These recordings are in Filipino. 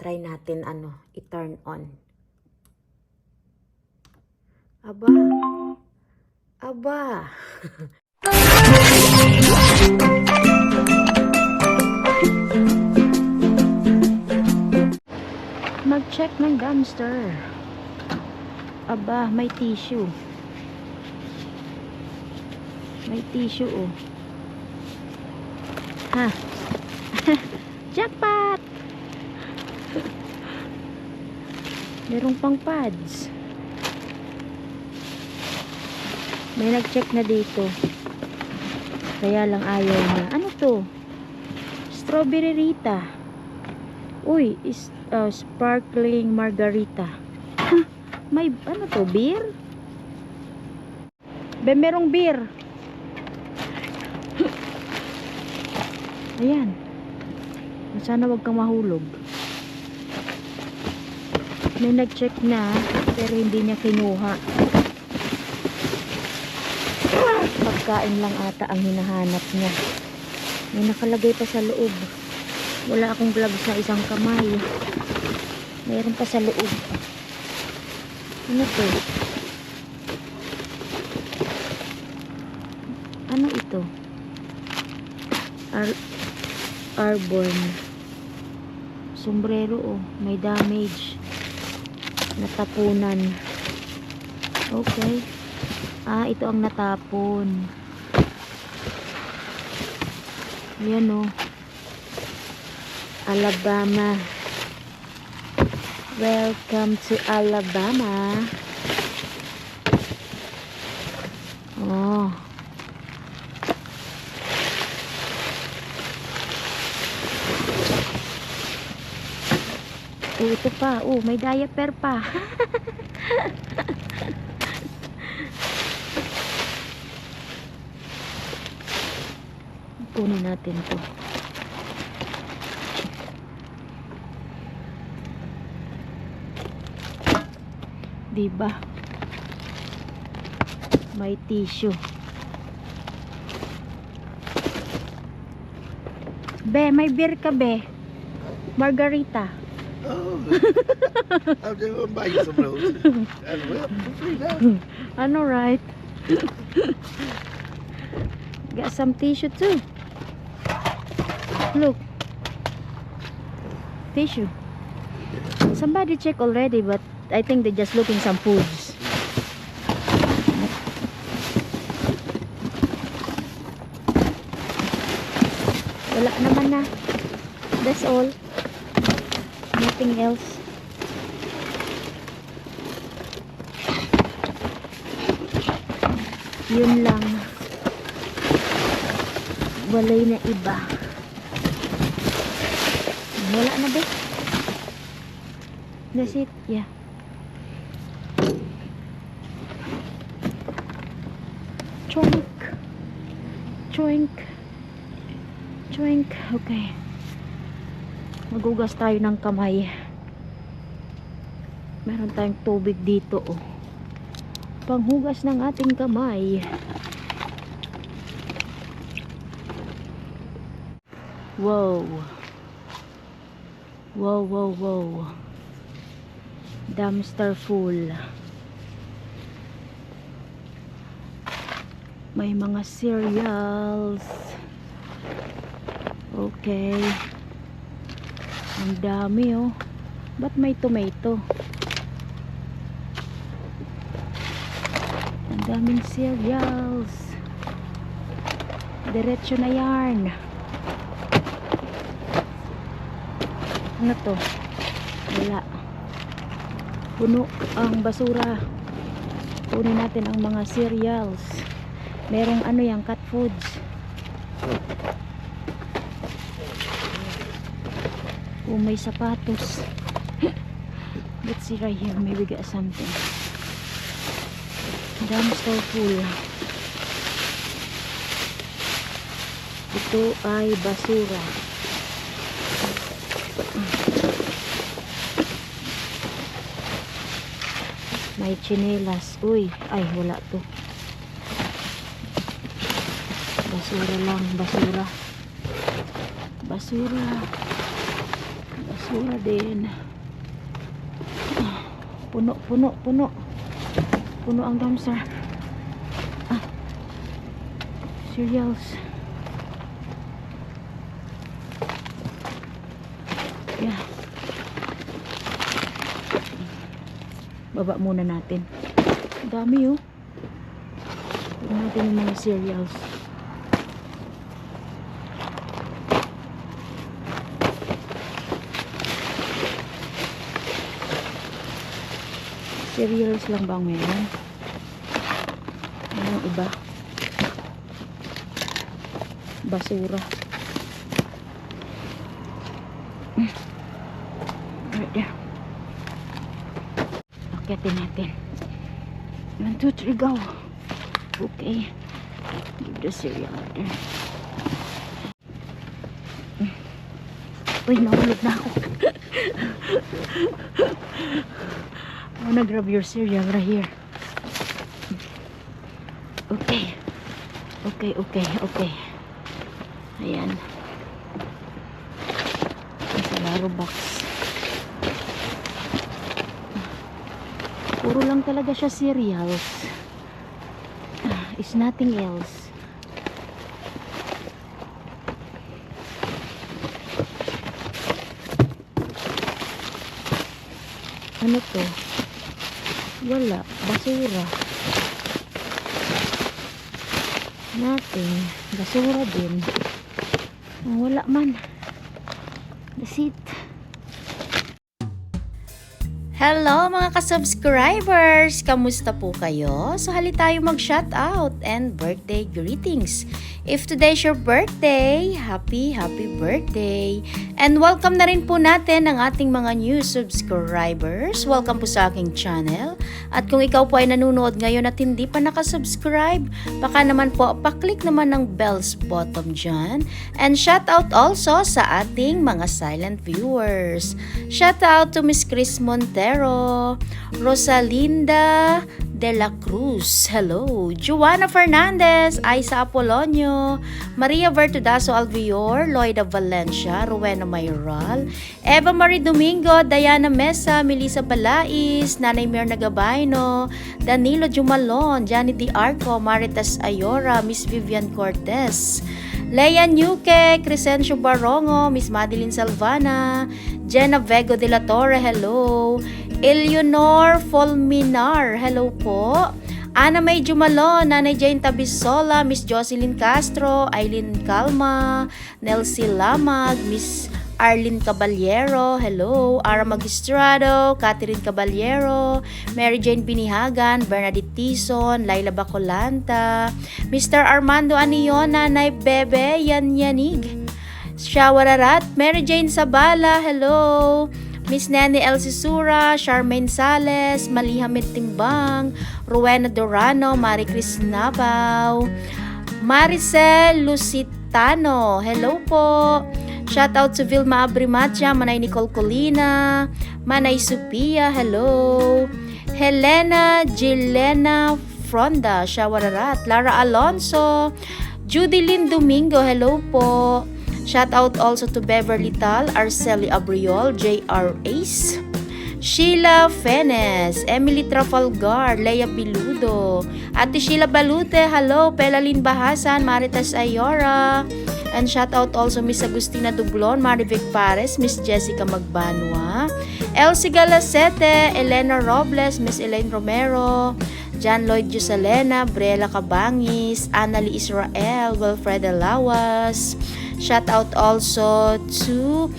try natin i-turn on. Aba. Aba. Mag-check ng dumpster. Aba, may tissue. May tissue, oh. Ha. Jackpot! Merong pang pads. May nag-check na dito. Kaya lang ayaw niya. Ano to? Strawberry Rita. Uy, sparkling margarita. May ano to? Beer? Merong beer. Ayan. Sana wag kang mahulog. May nag-check na pero hindi niya kinuha. Pagkain lang ata ang hinahanap niya. May nakalagay pa sa loob. Wala akong gloves na isang kamay. Mayroon pa sa loob. Ano to? Ano ito? Airborne. Sombrero, oh. May damage. Natapunan. Okay. Ito ang natapon. Yan, oh. Alabama. Welcome to Alabama. Oh. Ito pa. May diaper pa. Kunin natin to. Diba? May tissue. May beer ka, Margarita. Oh, I'm just gonna buy you some of those. As well, for free now. Ano, right? Got some tissue too. Look. Tissue. Somebody check already, but I think they're just looking some foods. Wala naman na. That's all. Nothing else. Yun lang. Walay na iba. Wala na ba? That's it. Yeah. Choink. Choink. Choink. Okay. Magugas tayo ng kamay. Meron tayong tubig dito, oh. Panghugas ng ating kamay. Wow. Wow, wow, wow. Dumpster full. May mga cereals. Okay. Ang dami, oh. Ba't may tomato? Ang daming cereals. Diretso na yarn. Ano to? Wala. Puno ang basura. Kunin natin ang mga cereals. Merong yan, cat foods. May sapatos. Let's see right here. Maybe we got something. Dumpster full. Ito ay basura. May tsinelas. Uy, ay wala to. Basura lang, basura. Basura. Basura din. Puno, puno, puno. Puno ang dumpster. Cereals. Yeah. Baba muna natin. Dami oh. Tignan natin yung mga cereals. Cereals lang ba ang meron? Anong iba? Basura. Right there. Akyatin natin. 1, 2, 3, go. Okay. Give the cereal there. Uy, nahulog na ako. I wanna grab your cereal right here. Okay. Okay, okay, okay. Ayan. Sa laro box. Puro lang talaga siya cereals. Is nothing else. Ano to? Wala. Basura. Nothing. Basura din. Wala man. That's it. Hello mga ka-subscribers! Kamusta po kayo? So hali tayo mag-shoutout and birthday greetings. If today's your birthday, happy birthday! And welcome na rin po natin ang ating mga new subscribers. Welcome po sa aking channel. At kung ikaw po ay nanonood ngayon at hindi pa nakasubscribe, baka naman po paklik naman ng bells button dyan. And shoutout also sa ating mga silent viewers. Shoutout to Miss Chris Montero, Rosalinda de la Cruz, hello, Joanna Fernandez, Aiza Apolonio, Maria Vertudaso Alvior, Loida Valencia, Rowena Mayral, Eva Marie Domingo, Diana Mesa, Melissa Balais, Nanay Mirna Gabayno, Danilo Jumalon, Johnny D. Arco, Maritas Ayora, Miss Vivian Cortez, Leia Nuque, Crescencio Barongo, Miss Madeline Salvana, Jenna Vego de la Torre, hello, Eleanor Folminar, hello po, Ana May Jumalon, Nanay Jane Tabisola, Miss Jocelyn Castro, Aileen Calma, Nelsie Lamag, Miss Arlene Caballero, hello, Ara Magistrado, Catherine Caballero, Mary Jane Binihagan, Bernadette Tison, Laila Bacolanta, Mr. Armando Anion, Nanay Bebe Yanyanig, Shawararat, Mary Jane Sabala, hello, Miss Nene Elsie Sura, Charmaine Sales, Malihamit Timbang, Rowena Dorano, Marie Cris Nabaw, Maricel Lusitano, hello po. Shoutout to Vilma Abrimatia, Manay Nicole Colina, Manay Supia, hello. Helena Gilena Fronda, Shawararat, Lara Alonso, Judilyn Domingo, hello po. Shoutout also to Beverly Tal, Arceli Abriol, J.R. Ace, Sheila Fenes, Emily Trafalgar, Leia Piludo, Ate Sheila Balute, hello, Pelalyn Bahasan, Maritas Ayora, and shoutout also Miss Agustina Dublon, Marivic Pares, Miss Jessica Magbanwa, Elsie Galasete, Elena Robles, Miss Elaine Romero, John Lloyd Jusalena, Brela Cabangis, Annalie Israel, Wilfreda Lawas. Shoutout also to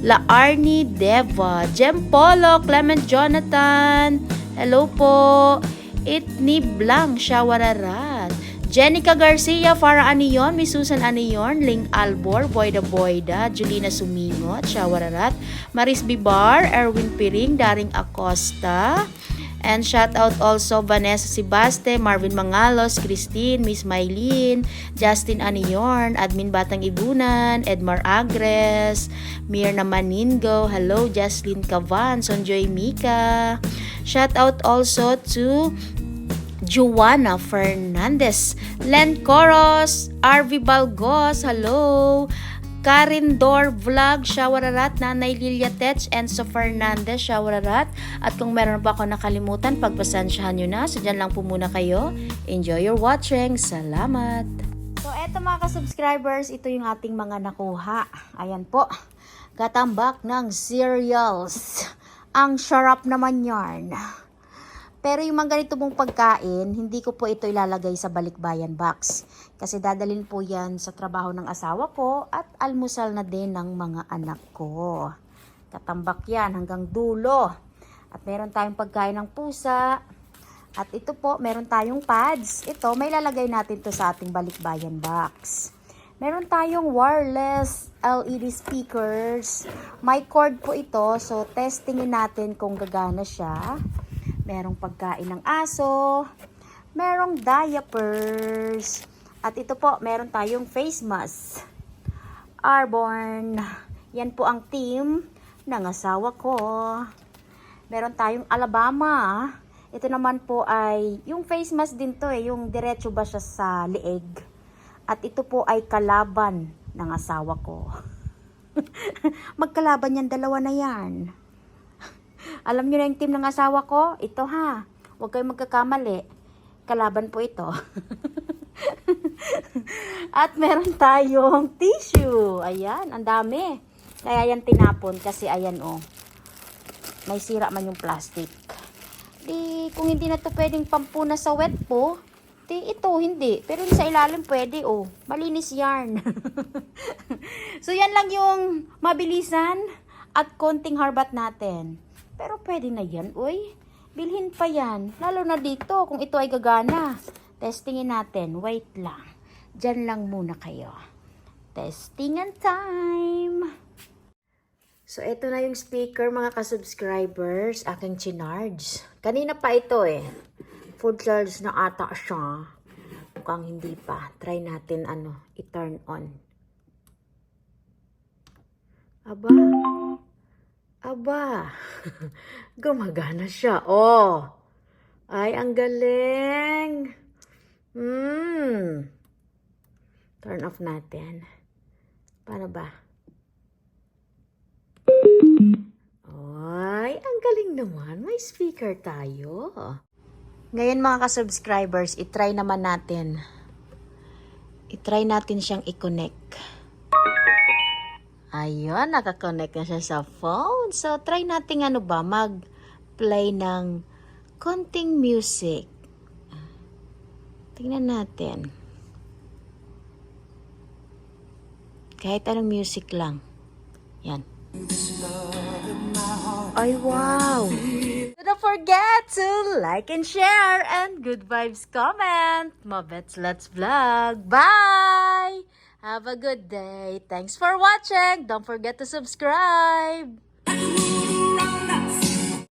La Arnie Deva, Jem Polo, Clement Jonathan, hello po, Itni Blanc, Shawararat, Jenica Garcia, Farah Anion, Miss Susan Anion, Ling Albor, Boyda Boyda, Julina Sumingot, Shawararat, Maris Bibar, Erwin Piring, Daring Acosta, and shout out also Vanessa Sibaste, Marvin Mangalos, Christine, Miss Maylene, Justin Aniorn, Admin Batang Ibunan, Edmar Agres, Mirna Maningo, hello, Jaslyn Cavan, Sonjoy Mika. Shout out also to Joanna Fernandez, Len Coros, RV Balgos, hello, Karindor Vlog, Shawararat, Nanay Lilia Tech, Enzo Fernandez, Shawararat. At kung meron pa ako nakalimutan, pagpasensyahan nyo na. So, dyan lang po muna kayo. Enjoy your watching. Salamat! So, eto mga ka-subscribers, ito yung ating mga nakuha. Ayan po. Katambak ng cereals. Ang sarap naman yarn. Pero yung mga ganito mong pagkain, hindi ko po ito ilalagay sa balikbayan box. Kasi dadalhin po yan sa trabaho ng asawa ko at almusal na din ng mga anak ko. Katambak yan hanggang dulo. At meron tayong pagkain ng pusa. At ito po, meron tayong pads. Ito, may lalagay natin to sa ating balikbayan box. Meron tayong wireless LED speakers. May cord po ito, so testingin natin kung gagana siya. Merong pagkain ng aso, merong diapers, at ito po, meron tayong face mask. Airborne, yan po ang team ng asawa ko. Meron tayong Alabama. Ito naman po ay, yung face mask din to yung diretso ba siya sa leeg. At ito po ay kalaban ng asawa ko. Magkalaban yan, dalawa na yan. Alam niyo na yung team ng asawa ko? Ito ha. Huwag kayong magkakamali. Kalaban po ito. At meron tayong tissue. Ayan, ang dami. Kaya yan tinapon kasi ayan may sira man yung plastic. Di, kung hindi na to pwedeng pampuna sa wet po, di ito hindi. Pero sa ilalim pwede Malinis yarn. So yan lang yung mabilisan at konting harbat natin. Pero pwede na yan, bilhin pa yan. Lalo na dito, kung ito ay gagana. Testingin natin. Wait lang. Diyan lang muna kayo. Testingan time! So, ito na yung speaker, mga ka-subscribers. Aking chinarge. Kanina pa ito Full charge na ata siya. Mukhang hindi pa. Try natin, i-turn on. Aba, gumagana siya. Ay, ang galing. Turn off natin. Paano ba? Ay, ang galing naman. May speaker tayo. Ngayon mga ka-subscribers, itry naman natin. Itry natin siyang i-connect. Ayun, nakakonect na siya sa phone. So, try natin mag-play ng konting music. Tingnan natin. Kahit anong music lang. Yan. Ay, wow! Don't forget to like and share and good vibes comment. Mabets Let's Vlog. Bye! Have a good day. Thanks for watching. Don't forget to subscribe.